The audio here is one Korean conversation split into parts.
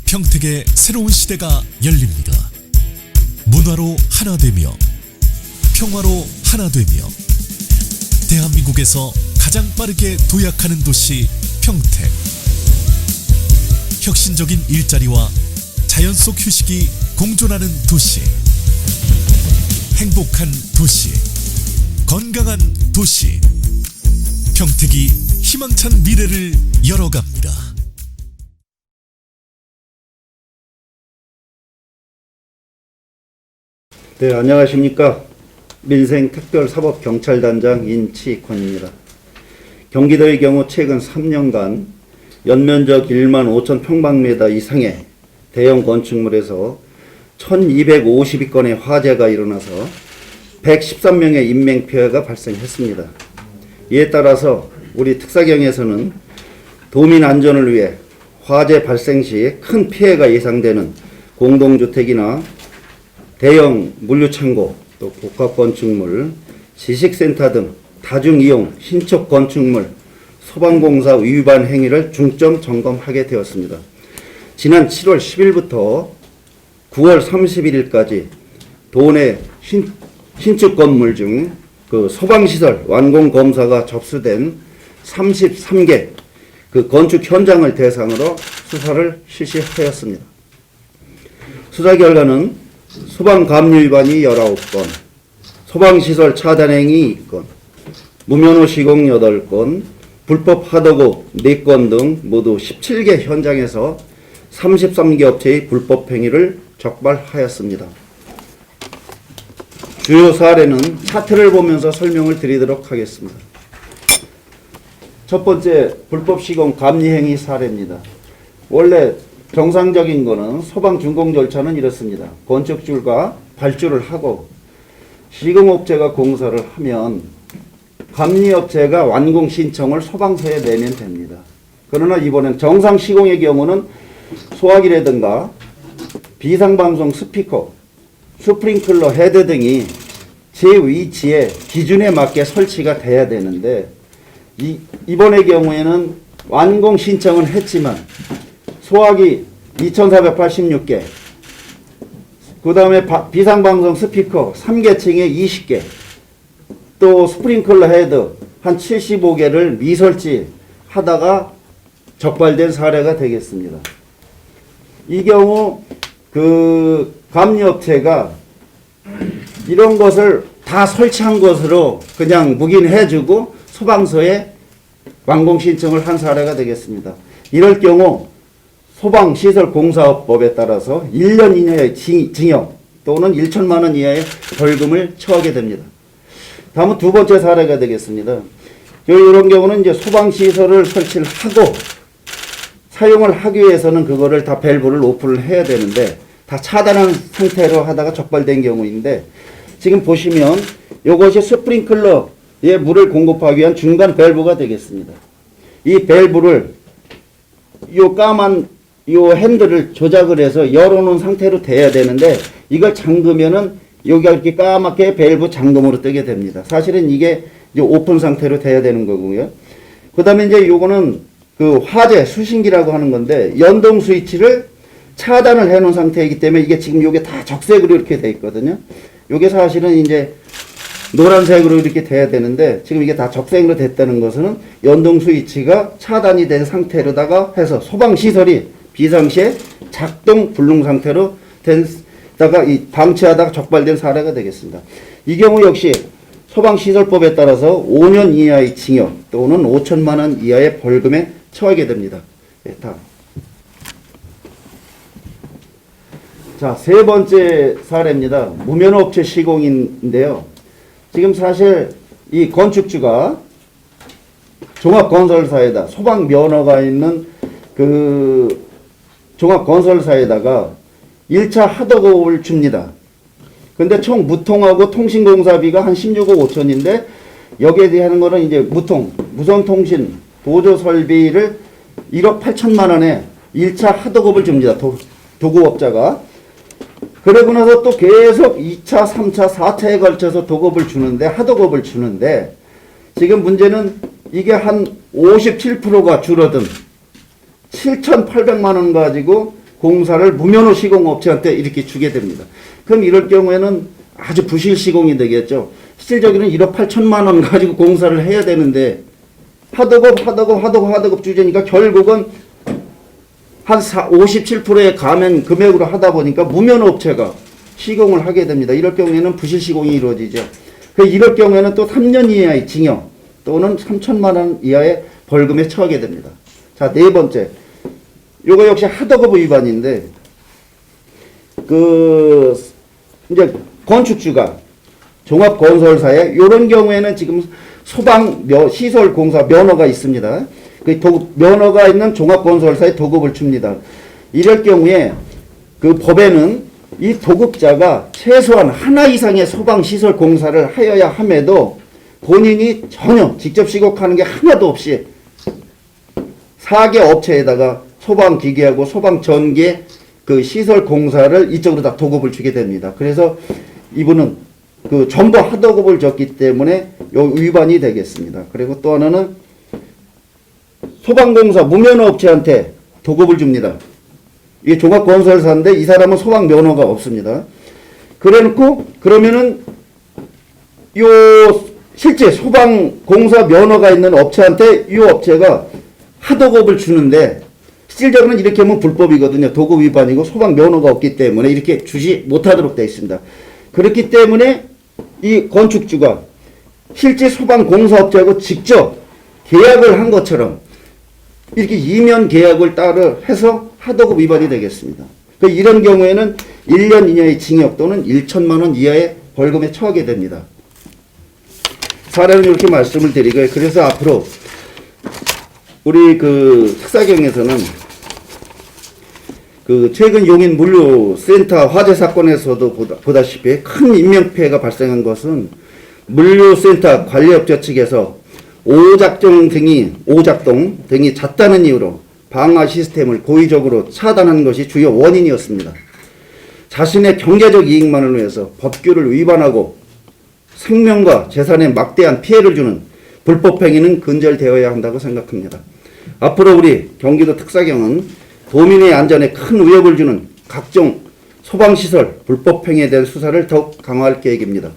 평택의 새로운 시대가 열립니다. 문화로 하나 되며 평화로 하나 되며 대한민국에서 가장 빠르게 도약하는 도시 평택. 혁신적인 일자리와 자연 속 휴식이 공존하는 도시. 행복한 도시, 건강한 도시. 평택이 희망찬 미래를 열어갑니다. 네, 안녕하십니까. 민생특별사법경찰단장 인치권입니다. 경기도의 경우 최근 3년간 연면적 1만 5천 평방미터 이상의 대형 건축물에서 1252건의 화재가 일어나서 113명의 인명피해가 발생했습니다. 이에 따라서 우리 특사경에서는 도민 안전을 위해 화재 발생 시 큰 피해가 예상되는 공동주택이나 대형 물류창고, 또 복합건축물, 지식센터 등 다중이용 신축 건축물, 소방공사 위반 행위를 중점 점검하게 되었습니다. 지난 7월 10일부터 9월 31일까지 도내 신축 건물 중 그 소방시설 완공 검사가 접수된 33개 그 건축 현장을 대상으로 수사를 실시하였습니다. 수사 결과는 소방 감류 위반이 19건, 소방시설 차단행위 2건, 무면허 시공 8건, 불법 하도급 4건 등 모두 17개 현장에서 33개 업체의 불법 행위를 적발하였습니다. 주요 사례는 차트를 보면서 설명을 드리도록 하겠습니다. 첫 번째, 불법 시공 감리 행위 사례입니다. 원래 정상적인 거는 소방 준공 절차는 이렇습니다. 건축줄과 발주를 하고 시공업체가 공사를 하면 감리업체가 완공 신청을 소방서에 내면 됩니다. 그러나 이번엔 정상 시공의 경우는 소화기라든가 비상방송 스피커, 스프링클러 헤드 등이 제 위치에 기준에 맞게 설치가 돼야 되는데 이번의 경우에는 완공 신청은 했지만 소화기 2486개, 그 다음에 비상방송 스피커 3계층에 20개, 또 스프링클러 헤드 한 75개를 미설치 하다가 적발된 사례가 되겠습니다. 이 경우 그 감리업체가 이런 것을 다 설치한 것으로 그냥 묵인해주고 소방서에 완공 신청을 한 사례가 되겠습니다. 이럴 경우 소방시설공사업법에 따라서 1년 이내의 징역 또는 1천만 원 이하의 벌금을 처하게 됩니다. 다음은 두 번째 사례가 되겠습니다. 이런 경우는 이제 소방시설을 설치를 하고 사용을 하기 위해서는 그거를 다 밸브를 오픈을 해야 되는데 다 차단한 상태로 하다가 적발된 경우인데 지금 보시면 이것이 스프링클러에 물을 공급하기 위한 중간 밸브가 되겠습니다. 이 밸브를 요 까만 요 핸들을 조작을 해서 열어놓은 상태로 돼야 되는데 이걸 잠그면은 여기가 이렇게 까맣게 밸브 잠금으로 뜨게 됩니다. 사실은 이게 이제 오픈 상태로 돼야 되는 거고요. 그 다음에 이제 요거는 그 화재 수신기라고 하는 건데 연동 스위치를 차단을 해 놓은 상태이기 때문에 이게 지금 요게 다 적색으로 이렇게 돼 있거든요. 요게 사실은 이제 노란색으로 이렇게 돼야 되는데 지금 이게 다 적색으로 됐다는 것은 연동 스위치가 차단이 된 상태로다가 해서 소방시설이 비상시에 작동 불능 상태로 된다가 이 방치하다가 적발된 사례가 되겠습니다. 이 경우 역시 소방시설법에 따라서 5년 이하의 징역 또는 5천만 원 이하의 벌금에 처하게 됩니다. 네, 다음. 자, 세 번째 사례입니다. 무면허 업체 시공인데요. 지금 사실 이 건축주가 종합건설사에다 소방 면허가 있는 그 종합건설사에다가 1차 하도급을 줍니다. 근데 총 무통하고 통신공사비가 한 16억 5천인데 여기에 대한 거는 이제 무선통신 보조설비를 1억 8천만 원에 1차 하도급을 줍니다. 도급업자가. 그러고 나서 또 계속 2차, 3차, 4차에 걸쳐서 도급을 주는데, 하도급을 주는데, 지금 문제는 이게 한 57%가 줄어든 7,800만 원 가지고 공사를 무면허 시공업체한테 이렇게 주게 됩니다. 그럼 이럴 경우에는 아주 부실 시공이 되겠죠. 실질적으로는 1억 8천만 원 가지고 공사를 해야 되는데 하도급 주제니까 결국은 한 57%의 감면 금액으로 하다 보니까 무면허 업체가 시공을 하게 됩니다. 이럴 경우에는 부실 시공이 이루어지죠. 이럴 경우에는 또 3년 이하의 징역 또는 3천만 원 이하의 벌금에 처하게 됩니다. 자, 네 번째. 요거 역시 하도급 위반인데, 이제 건축주가 종합건설사에 요런 경우에는 지금 시설 공사 면허가 있습니다. 면허가 있는 종합건설사에 도급을 줍니다. 이럴 경우에 그 법에는 이 도급자가 최소한 하나 이상의 소방시설 공사를 하여야 함에도 본인이 전혀 직접 시공하는 게 하나도 없이 4개 업체에다가 소방기계하고 소방전기 그 시설 공사를 이쪽으로 다 도급을 주게 됩니다. 그래서 이분은 그 전부 하도급을 줬기 때문에 요 위반이 되겠습니다. 그리고 또 하나는 소방공사 무면허 업체한테 도급을 줍니다. 이게 종합건설사인데 이 사람은 소방 면허가 없습니다. 그래놓고 그러면은 요 실제 소방공사 면허가 있는 업체한테 이 업체가 하도급을 주는데 실질적으로는 이렇게 하면 불법이거든요. 도급 위반이고 소방 면허가 없기 때문에 이렇게 주지 못하도록 되어 있습니다. 그렇기 때문에 이 건축주가 실제 소방공사업체하고 직접 계약을 한 것처럼 이렇게 이면 계약을 따로 해서 하도급 위반이 되겠습니다. 이런 경우에는 1년 이하의 징역 또는 1천만 원 이하의 벌금에 처하게 됩니다. 사례는 이렇게 말씀을 드리고요. 그래서 앞으로 우리 그 특사경에서는 그 최근 용인 물류센터 화재 사건에서도 보다시피 큰 인명피해가 발생한 것은 물류센터 관리업체 측에서 오작동 등이 잦다는 이유로 방화 시스템을 고의적으로 차단한 것이 주요 원인이었습니다. 자신의 경제적 이익만을 위해서 법규를 위반하고 생명과 재산에 막대한 피해를 주는 불법행위는 근절되어야 한다고 생각합니다. 앞으로 우리 경기도 특사경은 도민의 안전에 큰 위협을 주는 각종 소방시설 불법행위에 대한 수사를 더욱 강화할 계획입니다.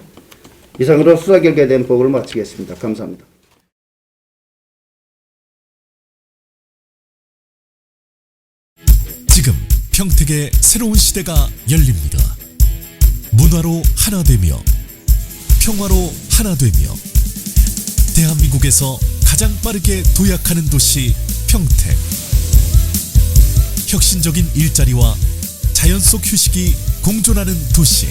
이상으로 수사 결과에 대한 보고를 마치겠습니다. 감사합니다. 지금 평택의 새로운 시대가 열립니다. 문화로 하나 되며 평화로 하나 되며 대한민국에서 가장 빠르게 도약하는 도시 평택. 혁신적인 일자리와 자연 속 휴식이 공존하는 도시.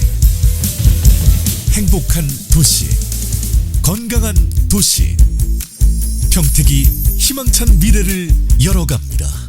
행복한 도시. 건강한 도시. 평택이 희망찬 미래를 열어갑니다.